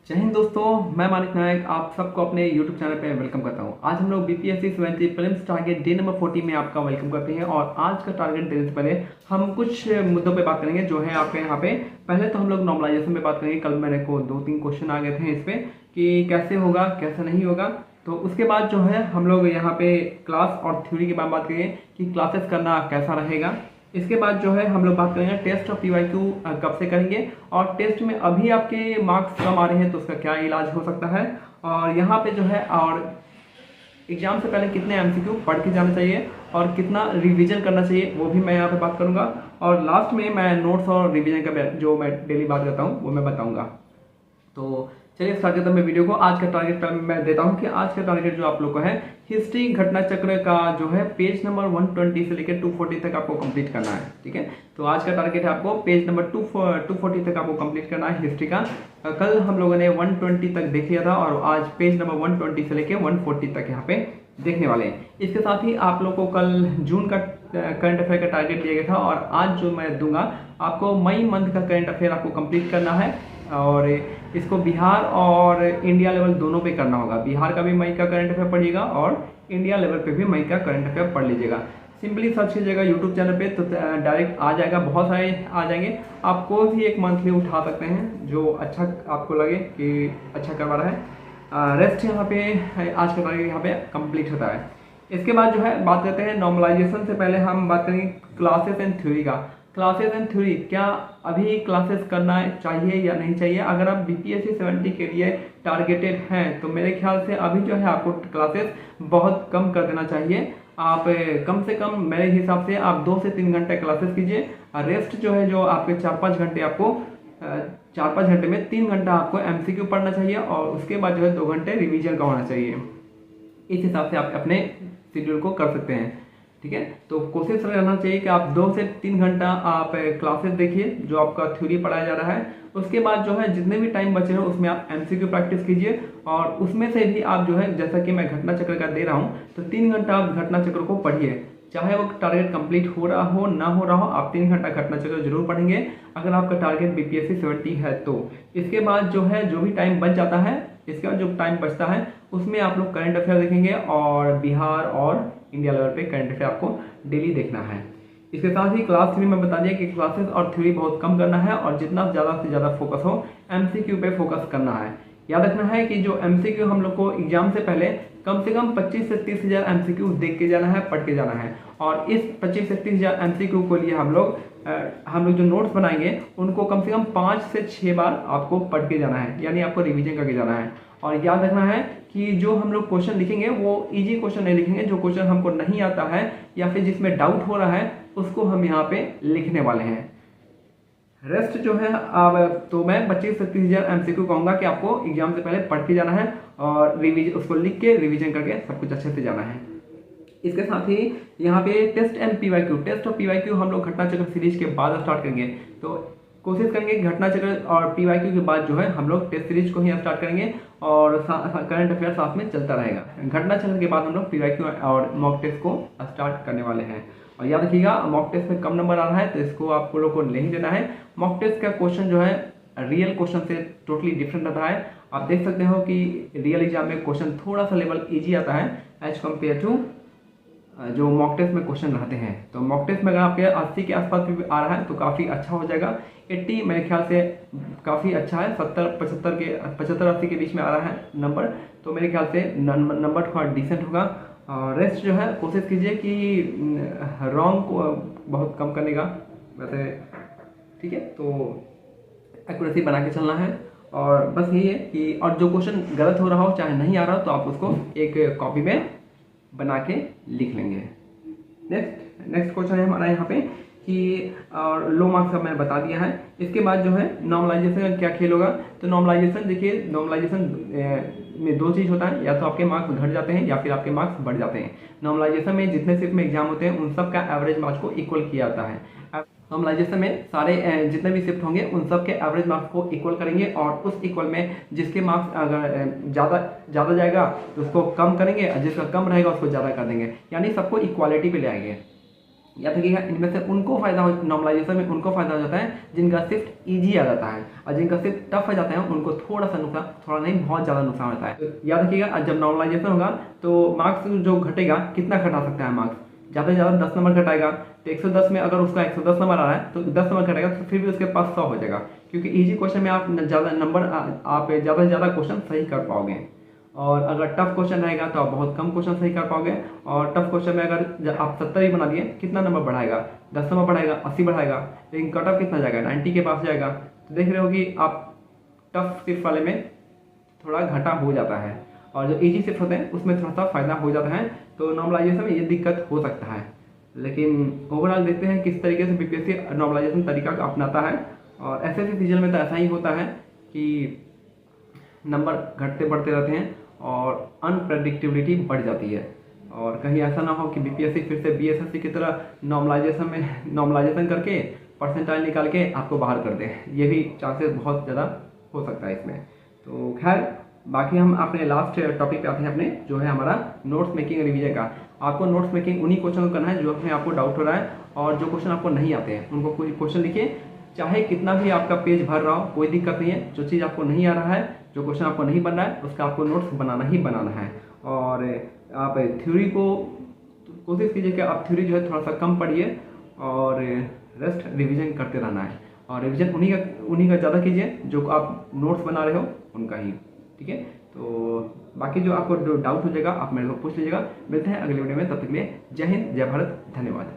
जय हिंद दोस्तों, मैं मानिक नायक आप सबको अपने YouTube चैनल पे वेलकम करता हूं। आज हम लोग BPSC 70 prelims target day number 40 में आपका वेलकम करते हैं। और आज का टारगेट देने से पहले हम कुछ मुद्दों पे बात करेंगे जो है आपके यहाँ पे। पहले तो हम लोग नॉर्मलाइजेशन पे बात करेंगे। कल मेरे को 2-3 क्वेश्चन आ गए थे इस पे कि कैसे होगा कैसे नहीं होगा। तो उसके बाद जो है हम लोग यहाँ पे क्लास और थ्योरी के बात करेंगे कि क्लासेस करना कैसा रहेगा। इसके बाद जो है हम लोग बात करेंगे टेस्ट और पीवाईक्यू कब से करेंगे, और टेस्ट में अभी आपके मार्क्स कम आ रहे हैं तो उसका क्या इलाज हो सकता है, और यहाँ पे जो है और एग्जाम से पहले कितने एमसीक्यू पढ़ के जाना चाहिए और कितना रिवीजन करना चाहिए वो भी मैं यहाँ पे बात करूँगा। और लास्ट में मैं नोट्स और रिवीजन का जो मैं डेली बात करता हूँ वो मैं बताऊँगा। तो चलिए स्टार्ट करते हैं मैं वीडियो को। आज का टारगेट मैं देता हूं कि आज का टारगेट जो आप लोग को है हिस्ट्री घटना चक्र का जो है पेज नंबर 120 से लेकर 240 तक आपको कंप्लीट करना है। ठीक है, तो आज का टारगेट है आपको पेज नंबर 240 तक आपको कंप्लीट करना है हिस्ट्री का। कल हम लोगों ने 120 तक देख लिया था और आज पेज नंबर 120 से लेकर 140 तक यहाँ पे देखने वाले हैं। इसके साथ ही आप लोग को कल जून का करंट अफेयर का टारगेट दिया गया था और आज जो मैं दूंगा आपको मई मंथ का करंट अफेयर आपको कंप्लीट करना है। और इसको बिहार और इंडिया लेवल दोनों पे करना होगा। बिहार का भी मई का करंट अफेयर पढ़िएगा और इंडिया लेवल पे भी मई का करंट अफेयर पढ़ लीजिएगा। सिंपली सर्च कीजिएगा यूट्यूब चैनल पे तो डायरेक्ट आ जाएगा, बहुत सारे आ जाएंगे। आप कोई भी एक मंथली उठा सकते हैं जो अच्छा आपको लगे कि अच्छा करवा रहा है। रेस्ट यहाँ पे आज का टारगेट यहाँ पे कंप्लीट होता है। इसके बाद जो है बात करते हैं नॉर्मलाइजेशन से पहले हम बात करेंगे क्लासेस एंड थ्योरी का। क्लासेस एंड थ्योरी क्या अभी क्लासेस करना चाहिए या नहीं चाहिए? अगर आप बीपीएससी 70 के लिए टारगेटेड हैं तो मेरे ख्याल से अभी जो है आपको क्लासेस बहुत कम कर देना चाहिए। आप कम से कम मेरे हिसाब से आप 2 से 3 घंटे क्लासेस कीजिए। रेस्ट जो है जो आपके 4-5 घंटे आपको 4-5 घंटे में 3 घंटा आपको एमसीक्यू पढ़ना चाहिए और उसके बाद जो है 2 घंटे रिवीजन का होना चाहिए। इस हिसाब से आप अपने शेड्यूल को कर सकते हैं। ठीक है, तो कोशिश रहना चाहिए कि आप 2 से 3 घंटा आप क्लासेस देखिए जो आपका थ्योरी पढ़ाया जा रहा है। उसके बाद जो है जितने भी टाइम बचे हो उसमें आप एमसीक्यू प्रैक्टिस कीजिए और उसमें से भी आप जो है जैसा कि मैं घटना चक्र का दे रहा हूँ तो 3 घंटा आप घटना चक्र को पढ़िए। चाहे वो टारगेट कंप्लीट हो रहा हो ना हो रहा हो, आप 3 घंटा घटना चक्र जरूर पढ़ेंगे अगर आपका टारगेट बीपीएससी 70 है तो। इसके बाद जो है जो भी टाइम बच जाता है, इसके बाद जो टाइम बचता है उसमें आप लोग करंट अफेयर देखेंगे और बिहार और इंडिया लेवल पे करंट अफेयर आपको डेली देखना है। इसके साथ ही क्लास 3 में बता दिया कि क्लासेस और थ्योरी बहुत कम करना है और जितना ज़्यादा से ज़्यादा फोकस हो एमसीक्यू पे फोकस करना है। याद रखना है कि जो एमसीक्यू हम लोग को एग्जाम से पहले कम से कम 25 से 30 हज़ार एमसीक्यू देख के जाना है, पढ़ के जाना है। और इस 25 से 30 हज़ार एमसीक्यू को लिए हम लोग जो नोट्स बनाएंगे उनको कम से कम 5 से 6 बार आपको पढ़ के जाना है, यानी आपको रिवीजन करके जाना है। और याद रखना है कि जो हम लोग क्वेश्चन लिखेंगे वो इजी क्वेश्चन नहीं लिखेंगे। जो क्वेश्चन हमको नहीं आता है या फिर जिसमें डाउट हो रहा है उसको हम यहाँ पे लिखने वाले हैं। रेस्ट जो है अब तो मैं 25 से 30 हज़ार एमसीक्यू कहूँगा कि आपको एग्जाम से पहले पढ़ के जाना है और रिवीजन उसको लिख के रिवीजन करके सब कुछ अच्छे से जाना है। इसके साथ ही यहाँ पे टेस्ट एंड पीवाईक्यू, टेस्ट और पीवाईक्यू हम लोग घटना चक्र सीरीज के बाद स्टार्ट करेंगे। तो कोशिश करेंगे घटना चक्र और पीवाईक्यू के बाद जो है हम लोग टेस्ट सीरीज को ही स्टार्ट करेंगे और करंट अफेयर साथ में चलता रहेगा। घटना चक्र के बाद हम लोग पीवाईक्यू और मॉक टेस्ट को स्टार्ट करने वाले हैं। और याद रखिएगा मॉक टेस्ट में कम नंबर आ रहा है तो इसको आप लोग को नहीं देना है। मॉक टेस्ट का क्वेश्चन जो है रियल क्वेश्चन से टोटली डिफरेंट रहता है। आप देख सकते हो कि रियल एग्जाम में क्वेश्चन थोड़ा सा लेवल ईजी आता है एज कम्पेयर टू जो मॉक टेस्ट में क्वेश्चन रहते हैं। तो मॉक टेस्ट में अगर आपके 80 के आसपास भी आ रहा है तो काफ़ी अच्छा हो जाएगा। 80 मेरे ख्याल से काफ़ी अच्छा है। 75-80 के बीच में आ रहा है नंबर, तो मेरे ख्याल से नंबर थोड़ा डिसेंट होगा। और रेस्ट जो है कोशिश कीजिए कि रॉन्ग को बहुत कम करने का वैसे। ठीक है, तो एक्यूरेसी बना के चलना है और बस यही है कि और जो क्वेश्चन गलत हो रहा हो चाहे नहीं आ रहा हो तो आप उसको एक कॉपी में बना के लिख लेंगे। नेक्स्ट क्वेश्चन है हमारा यहाँ पे कि और लो मार्क्स का मैंने बता दिया है। इसके बाद जो है नॉर्मलाइजेशन का क्या खेल होगा। तो नॉर्मलाइजेशन देखिए, नॉर्मलाइजेशन में 2 चीज़ होता है, या तो आपके मार्क्स घट जाते हैं या फिर आपके मार्क्स बढ़ जाते हैं। नॉर्मलाइजेशन में जितने शिफ्ट में एग्जाम होते हैं उन सब का एवरेज मार्क्स को इक्वल किया जाता है। नॉर्मलाइजेशन में सारे जितने भी शिफ्ट होंगे उन सब के एवरेज मार्क्स को इक्वल करेंगे और उस इक्वल में जिसके मार्क्स अगर ज़्यादा जाएगा तो उसको कम करेंगे और जिसका कम रहेगा उसको ज़्यादा कर देंगे, यानी सबको इक्वालिटी पे ले आएंगे। याद रखिएगा, इनमें से उनको फायदा हो, नॉर्मलाइजेशन में उनको फायदा हो जाता है जिनका शिफ्ट इजी आ जाता है, और जिनका शिफ्ट टफ आ जाता है उनको थोड़ा सा नुकसान, थोड़ा नहीं बहुत ज़्यादा नुकसान होता है। तो याद रखिएगा, जब नॉर्मलाइजेशन होगा तो मार्क्स जो घटेगा, कितना घटा सकता है मार्क्स, ज़्यादा से ज़्यादा 10 नंबर घटाएगा। तो 110 में अगर उसका 110 नंबर आ रहा है तो 10 नंबर घटेगा, तो फिर भी उसके पास 100 हो जाएगा, क्योंकि इजी क्वेश्चन में आप ज़्यादा नंबर, आप ज़्यादा से ज़्यादा क्वेश्चन सही कर पाओगे। और अगर टफ क्वेश्चन रहेगा तो आप बहुत कम क्वेश्चन सही कर पाओगे। और टफ क्वेश्चन में अगर आप 70 ही बना दिए, कितना नंबर बढ़ाएगा, 10 नंबर बढ़ाएगा, 80 बढ़ाएगा, लेकिन कट ऑफ कितना जाएगा, 90 के पास जाएगा। तो देख रहे हो कि आप टफ शिफ्ट वाले में थोड़ा घटा हो जाता है, और जो इजी शिफ्ट होते हैं उसमें थोड़ा सा फायदा हो जाता है। तो नॉर्मलाइजेशन में ये दिक्कत हो सकता है, लेकिन ओवरऑल देखते हैं किस तरीके से बीपीएससी नॉर्मलाइजेशन तरीका अपनाता है। और एसएससी सीजन में तो ऐसा ही होता है कि नंबर घटते बढ़ते रहते हैं और अनप्रडिक्टेबिलिटी बढ़ जाती है, और कहीं ऐसा ना हो कि बीपीएससी फिर से बीएसएससी की तरह नॉर्मलाइजेशन करके परसेंटाइल निकाल के आपको बाहर कर दे। ये भी चांसेस बहुत ज़्यादा हो सकता है इसमें। तो खैर, बाकी हम अपने लास्ट टॉपिक पे आते हैं अपने, जो है हमारा नोट्स मेकिंग रिवीजन का। आपको नोट्स मेकिंग उन्हीं क्वेश्चन को करना है जो अपने आपको डाउट हो रहा है, और जो क्वेश्चन आपको नहीं आते हैं उनको कोई क्वेश्चन लिखिए, चाहे कितना भी आपका पेज भर रहा हो, कोई दिक्कत नहीं है। जो चीज़ आपको नहीं आ रहा है, जो क्वेश्चन आपको नहीं बन रहा है, उसका आपको नोट्स बनाना ही बनाना है। और आप थ्योरी को कोशिश कीजिए कि आप थ्योरी जो है थोड़ा सा कम पढ़िए, और रेस्ट रिवीजन करते रहना है। और रिवीजन उन्हीं का ज़्यादा कीजिए जो आप नोट्स बना रहे हो उनका ही, ठीक है। तो बाकी जो आपको डाउट हो जाएगा आप मेरे को पूछ लीजिएगा। मिलते हैं अगले वीडियो में, तब तक के लिए जय हिंद, जय भारत, धन्यवाद।